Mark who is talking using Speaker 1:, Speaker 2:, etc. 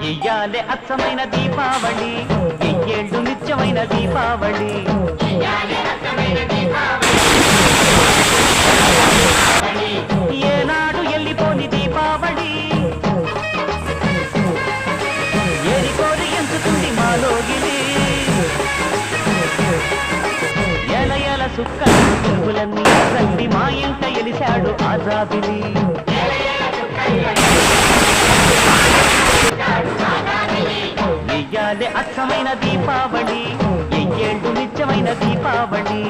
Speaker 1: ఇయ్యాలే అచ్చమైన దీపావళి, ఎయ్యేళ్ళు నిత్యమైన దీపావళి. ఏనాడు ఎల్లిపోని దీపావళి, ఏరికోరి ఎంచుకుంది మాలోగిలి. ఎల ఎల సుక్కలు పురుగులన్నీ రండి మా ఇంట ఎలిశాడు ఆజాబిలి. ఇయ్యాలే అచ్చమైన దీపావళి, ఎయ్యేళ్ళు నిత్యమైన దీపావళి.